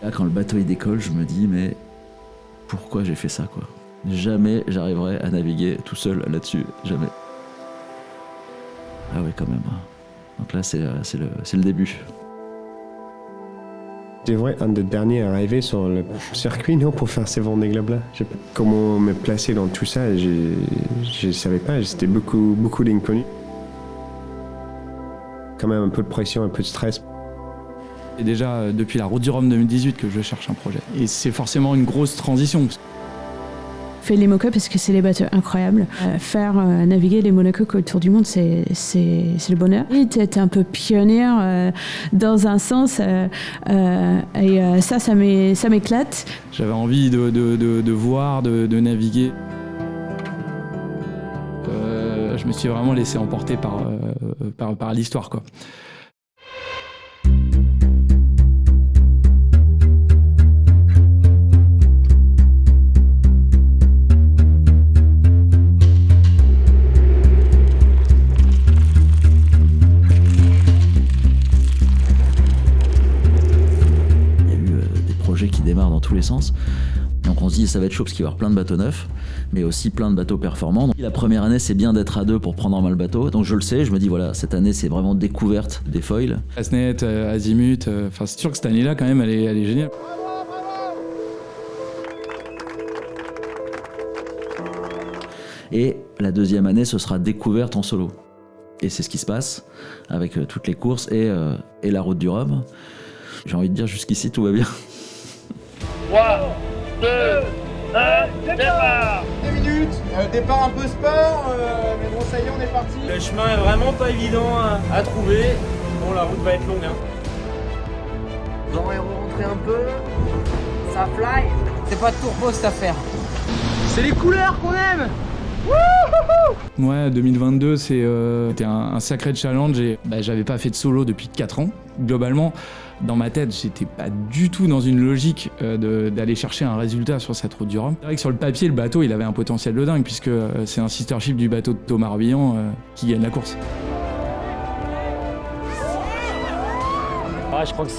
Là, quand le bateau il décolle, je me dis mais pourquoi j'ai fait ça quoi ? Jamais j'arriverai à naviguer tout seul là-dessus, jamais. Ah oui quand même. Donc là c'est le début. C'est vrai, un des derniers à arriver sur le circuit, non, pour faire ces Vendée Globe là. Comment me placer dans tout ça, je savais pas, c'était beaucoup d'inconnus. Quand même un peu de pression, un peu de stress. C'est déjà depuis la Route du Rhum 2018 que je cherche un projet. Et c'est forcément une grosse transition. Fais les mock-ups parce que c'est des bateaux incroyables. Faire naviguer les monocoques autour du monde, c'est le bonheur. Tu es un peu pionnière dans un sens et ça m'éclate. J'avais envie de voir, de naviguer. Je me suis vraiment laissé emporter par l'histoire, quoi. Qui démarre dans tous les sens. Donc on se dit ça va être chaud parce qu'il va y avoir plein de bateaux neufs, mais aussi plein de bateaux performants. Donc, la première année c'est bien d'être à deux pour prendre en main le bateau. Donc je le sais, je me dis voilà, cette année c'est vraiment découverte des foils. Asnet, Azimut, c'est sûr que cette année-là quand même elle est géniale. Et la deuxième année ce sera découverte en solo. Et c'est ce qui se passe avec toutes les courses et la Route du Rhum. J'ai envie de dire jusqu'ici tout va bien. 3, 2, 1, départ! 2 minutes, départ un peu sport, mais bon ça y est on est parti. Le chemin est vraiment pas évident à trouver. Bon la route va être longue. Vous en rentrez un peu, ça fly. C'est pas turbo cette affaire. C'est les couleurs qu'on aime. Ouais, 2022 c'était un sacré challenge et j'avais pas fait de solo depuis 4 ans. Globalement, dans ma tête, j'étais pas du tout dans une logique d'aller chercher un résultat sur cette Route du Rhum. C'est vrai que sur le papier, le bateau, il avait un potentiel de dingue puisque c'est un sister ship du bateau de Thomas Robillon qui gagne la course. Ah, je crois que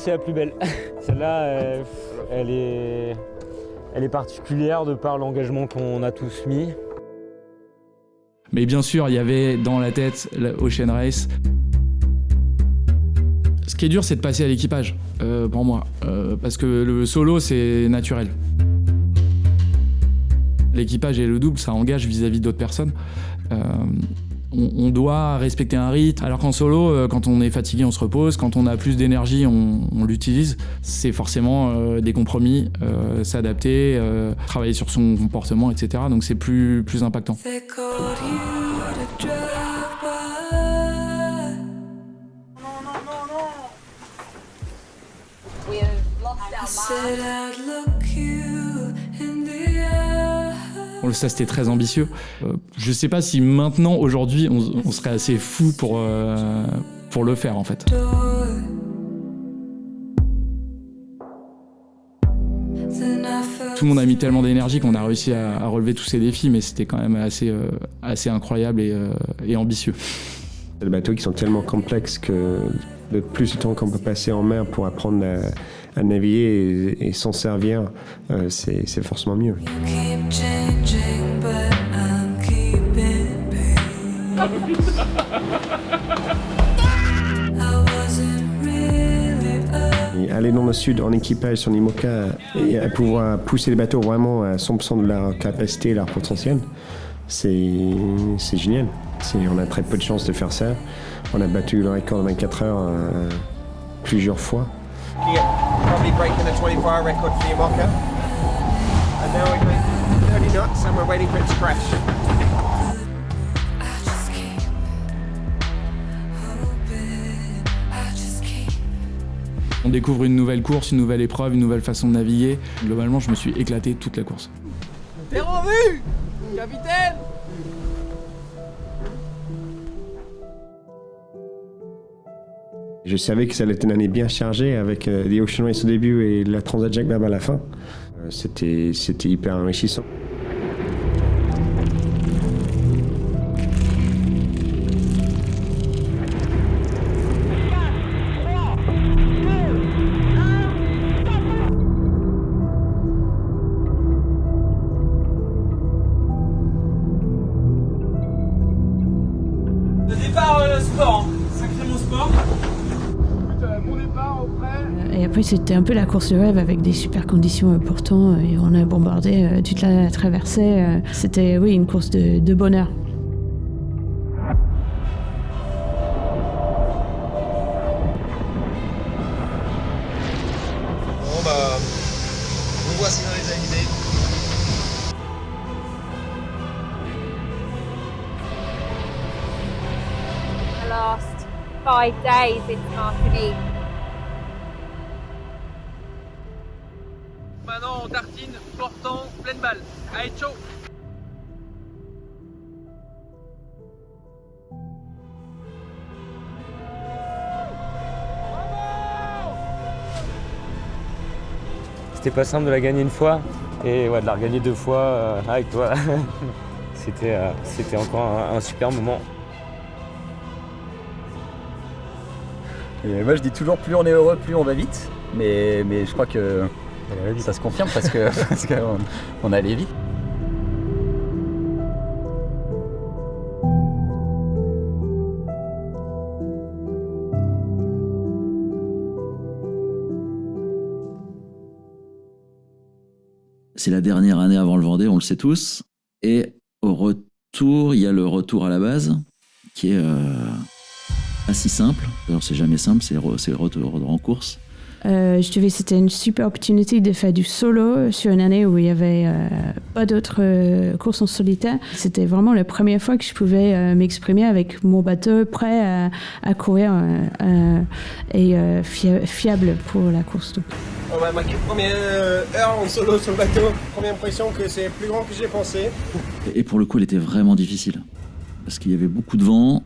c'est la plus belle. Celle-là, elle est particulière de par l'engagement qu'on a tous mis. Mais bien sûr, il y avait dans la tête l'Ocean Race. Ce qui est dur, c'est de passer à l'équipage, pour moi, parce que le solo, c'est naturel. L'équipage et le double, ça engage vis-à-vis d'autres personnes. On doit respecter un rythme, alors qu'en solo, quand on est fatigué, on se repose, quand on a plus d'énergie, on l'utilise. C'est forcément des compromis, s'adapter, travailler sur son comportement, etc. Donc c'est plus impactant. Bon, ça c'était très ambitieux. Je sais pas si maintenant, aujourd'hui, on serait assez fou pour le faire en fait. Tout le monde a mis tellement d'énergie qu'on a réussi à relever tous ces défis, mais c'était quand même assez incroyable et ambitieux. Les bateaux qui sont tellement complexes que le plus de temps qu'on peut passer en mer pour apprendre à naviguer et s'en servir, c'est forcément mieux. Et aller dans le sud en équipage sur l'IMOCA et à pouvoir pousser les bateaux vraiment à 100% de leur capacité et leur potentiel, c'est génial. On a très peu de chance de faire ça. On a battu le record de 24 heures plusieurs fois. Probably breaking the 24-hour record for IMOCA. And now we're going 30 knots and we're waiting for it to crash. On découvre une nouvelle course, une nouvelle épreuve, une nouvelle façon de naviguer. Globalement, je me suis éclaté toute la course. T'es revu, capitaine! Je savais que ça allait être une année bien chargée avec les Ocean Race au début et la Transat Jacques Vabre à la fin. C'était hyper enrichissant. après, c'était un peu la course de rêve avec des super conditions pourtant. Et on a bombardé toute la traversée. C'était, oui, une course de bonheur. Bon bah, vous voici dans les Hallyday. The last 5 days in Martinique. Maintenant on tartine, portant, pleine balle. Allez, ciao. C'était pas simple de la gagner une fois et ouais, de la regagner 2 fois avec toi. C'était encore un super moment. Et moi je dis toujours plus on est heureux, plus on va vite. Mais je crois que ça se confirme parce qu'on allait vite. C'est la dernière année avant le Vendée, on le sait tous. Et au retour, il y a le retour à la base, qui est pas si simple. Alors, c'est jamais simple, c'est le retour en course. Je trouvais que c'était une super opportunité de faire du solo sur une année où il n'y avait pas d'autres courses en solitaire. C'était vraiment la première fois que je pouvais m'exprimer avec mon bateau prêt à courir et fiable pour la course. On va marquer première heure en solo sur le bateau. Première impression que c'est plus grand que j'ai pensé. Et pour le coup, elle était vraiment difficile. Parce qu'il y avait beaucoup de vent,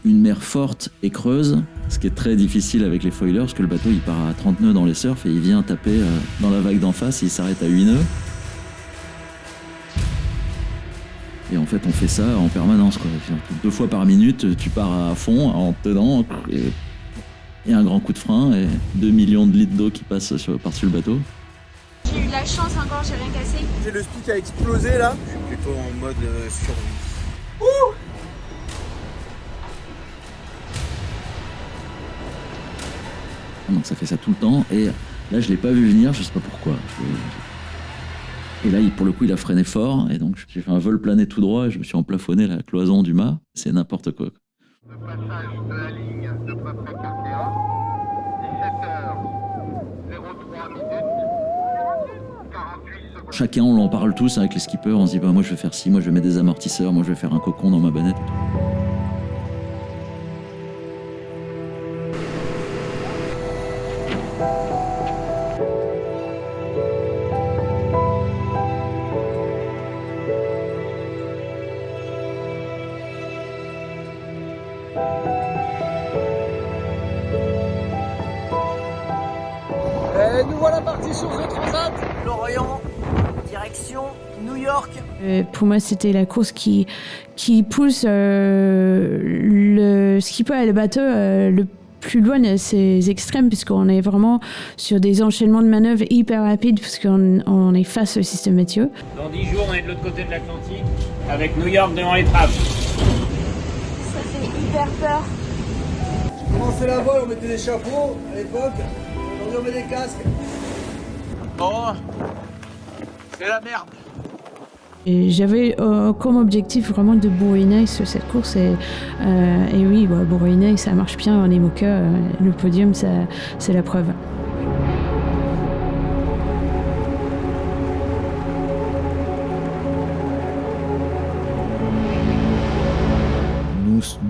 une mer forte et creuse, ce qui est très difficile avec les foilers, parce que le bateau il part à 30 nœuds dans les surfs et il vient taper dans la vague d'en face et il s'arrête à 8 nœuds. Et en fait, on fait ça en permanence, quoi. 2 fois par minute, tu pars à fond, en tenant, et un grand coup de frein, et 2 millions de litres d'eau qui passent par-dessus le bateau. J'ai eu de la chance encore, j'ai rien cassé. J'ai le speed qui a explosé là. Je suis plutôt en mode survie. Donc ça fait ça tout le temps, et là je l'ai pas vu venir, je sais pas pourquoi. Et là pour le coup il a freiné fort, et donc j'ai fait un vol plané tout droit et je me suis emplafonné la cloison du mât, c'est n'importe quoi. Le passage de la ligne de peu près 41, 17h03 minutes, 48 secondes. Chacun on en parle tous avec les skippers, on se dit bah moi je vais faire ci, moi je vais mettre des amortisseurs, moi je vais faire un cocon dans ma bannette. Nous voilà partis sur The Transat. Lorient, direction New York. Pour moi, c'était la course qui pousse le skipper et le bateau le plus loin de ces extrêmes, puisqu'on est vraiment sur des enchaînements de manœuvres hyper rapides, puisqu'on est face au système météo. Dans 10 jours, on est de l'autre côté de l'Atlantique, avec New York devant les trappes. Ça fait hyper peur. J'ai commencé la voile, on mettait des chapeaux à l'époque. Aujourd'hui, on met des casques. Oh, c'est la merde. Et j'avais comme objectif vraiment de bourriner sur cette course, et oui, bourriner, ça marche bien en IMOCA, le podium, c'est la preuve.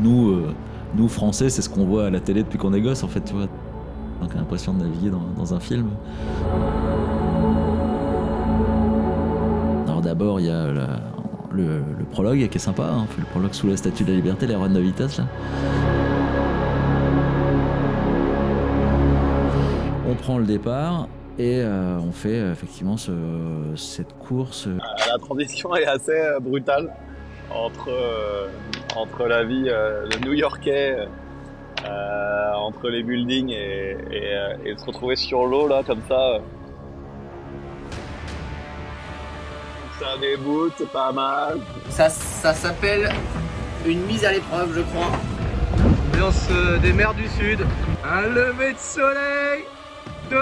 Nous Français, c'est ce qu'on voit à la télé depuis qu'on est gosse, en fait, tu vois. Donc on a l'impression de naviguer dans un film. Alors d'abord, il y a le prologue qui est sympa, hein. On fait le prologue sous la Statue de la Liberté, les Run de vitesse, là. On prend le départ et on fait effectivement cette course. La transition est assez brutale entre la vie de New-Yorkais, entre les buildings et de se retrouver sur l'eau là comme ça. Ça déboute, c'est pas mal. Ça s'appelle une mise à l'épreuve, je crois. Ambiance des mers du Sud. Un lever de soleil. 2,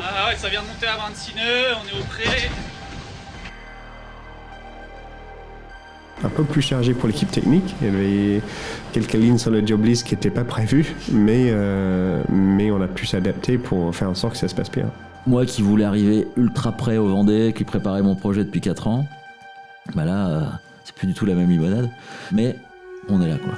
Ah ouais, ça vient de monter à 26 nœuds, on est au pré. Un peu plus chargé pour l'équipe technique. Il y avait quelques lignes sur le job list qui n'étaient pas prévues, mais on a pu s'adapter pour faire en sorte que ça se passe bien. Moi qui voulais arriver ultra près au Vendée, qui préparais mon projet depuis 4 ans, bah là, c'est plus du tout la même limonade. Mais on est là, quoi.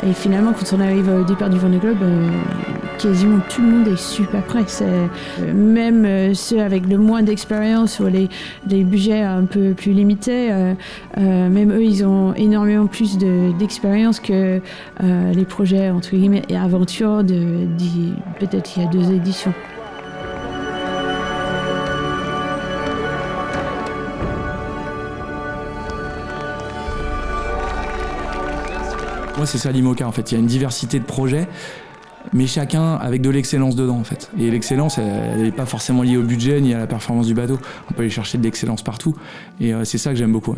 Et finalement, quand on arrive au départ du Vendée Globe, quasiment tout le monde est super prêt. Même ceux avec le moins d'expérience ou les budgets un peu plus limités, même eux, ils ont énormément plus d'expérience que les projets, entre guillemets, et aventures peut-être il y a 2 éditions. Moi, c'est ça l'IMOCA, en fait. Il y a une diversité de projets, mais chacun avec de l'excellence dedans, en fait. Et l'excellence, elle n'est pas forcément liée au budget ni à la performance du bateau. On peut aller chercher de l'excellence partout. Et c'est ça que j'aime beaucoup.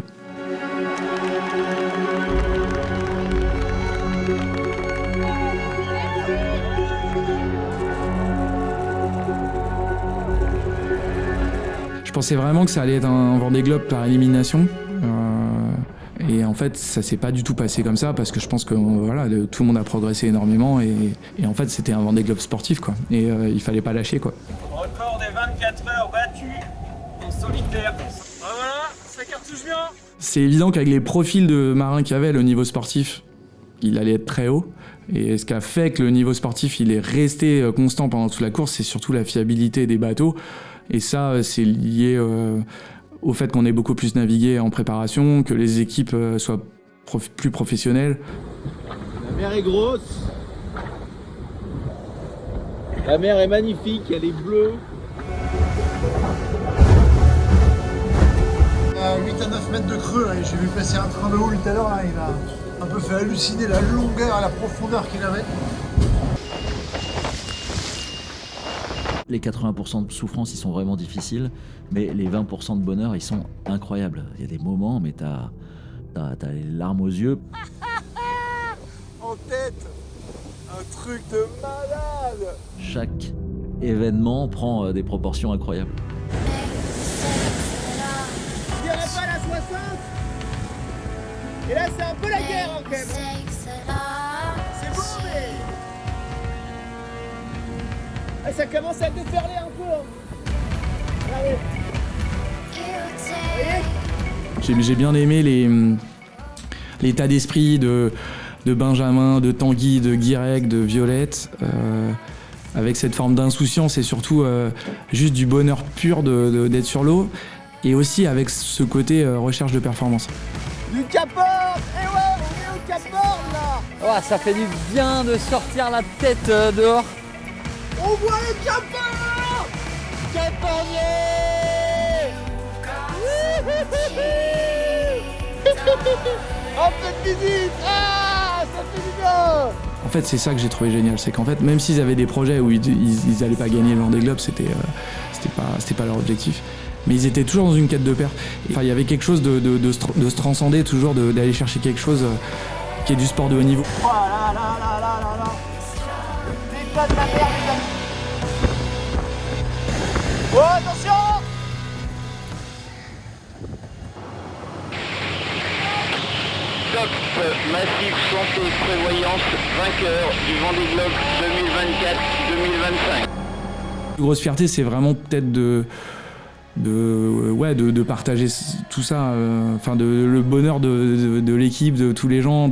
Je pensais vraiment que ça allait être un Vendée Globe par élimination. Et en fait, ça s'est pas du tout passé comme ça parce que je pense que voilà, tout le monde a progressé énormément et en fait, c'était un Vendée Globe sportif, quoi. Et il fallait pas lâcher, quoi. Record des 24 heures battu en solitaire. Voilà, ça cartouche bien. C'est évident qu'avec les profils de marins qu'il y avait, le niveau sportif, il allait être très haut. Et ce qui a fait que le niveau sportif, il est resté constant pendant toute la course, c'est surtout la fiabilité des bateaux. Et ça, c'est lié au fait qu'on ait beaucoup plus navigué en préparation, que les équipes soient plus professionnelles. La mer est grosse. La mer est magnifique, elle est bleue. À 8 à 9 mètres de creux, là, j'ai vu passer un train de haut tout à l'heure, il m'a un peu fait halluciner la longueur et la profondeur qu'il avait. Les 80% de souffrance, ils sont vraiment difficiles, mais les 20% de bonheur, ils sont incroyables. Il y a des moments, mais t'as les larmes aux yeux. En tête, un truc de malade. Chaque événement prend des proportions incroyables. Je dirais pas la 60. Et là, c'est un peu la guerre, hein, quand même. C'est beau, mais... Ah, ça commence à déferler un peu. Hein. Allez. J'ai bien aimé l'état d'esprit de Benjamin, de Tanguy, de Guirec, de Violette, avec cette forme d'insouciance et surtout juste du bonheur pur d'être sur l'eau, et aussi avec ce côté recherche de performance. Du Cap-Horn. Eh ouais, on est au Cap-Horn, là. Oh, ça fait du bien de sortir la tête dehors. On voit le Cap-Horn. Cap-Hornier. En pleine visite. Ah, ça fait du bien. En fait, c'est ça que j'ai trouvé génial, c'est qu'en fait, même s'ils avaient des projets où ils allaient pas gagner le Vendée Globe, c'était pas leur objectif. Mais ils étaient toujours dans une quête de perf. Enfin, il y avait quelque chose de se transcender, toujours d'aller chercher quelque chose qui est du sport de haut niveau. Oh là là là là là là. C'est pas de la merde, les amis. Oh, attention. Top Massif Santé Prévoyance, vainqueur du Vendée Globe 2024-2025. La plus grosse fierté, c'est vraiment peut-être de partager tout ça, le bonheur de l'équipe, de tous les gens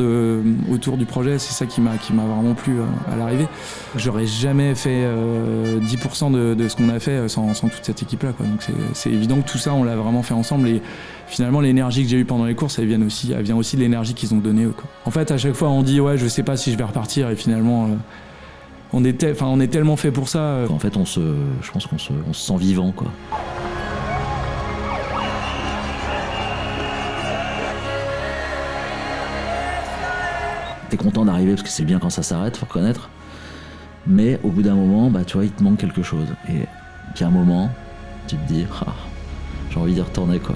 autour du projet. C'est ça qui m'a vraiment plu à l'arrivée. J'aurais jamais fait 10% de ce qu'on a fait sans toute cette équipe-là, quoi. Donc c'est évident que tout ça, on l'a vraiment fait ensemble, et finalement l'énergie que j'ai eue pendant les courses, elle vient aussi de l'énergie qu'ils ont donnée eux, quoi. En fait, à chaque fois on dit ouais, je sais pas si je vais repartir, et finalement on est tellement fait pour ça. En fait, je pense qu'on se sent vivant, quoi. t'es content d'arriver parce que c'est bien quand ça s'arrête, faut reconnaître. Mais au bout d'un moment, bah, tu vois, il te manque quelque chose. Et puis à un moment, tu te dis, ah, j'ai envie d'y retourner, quoi.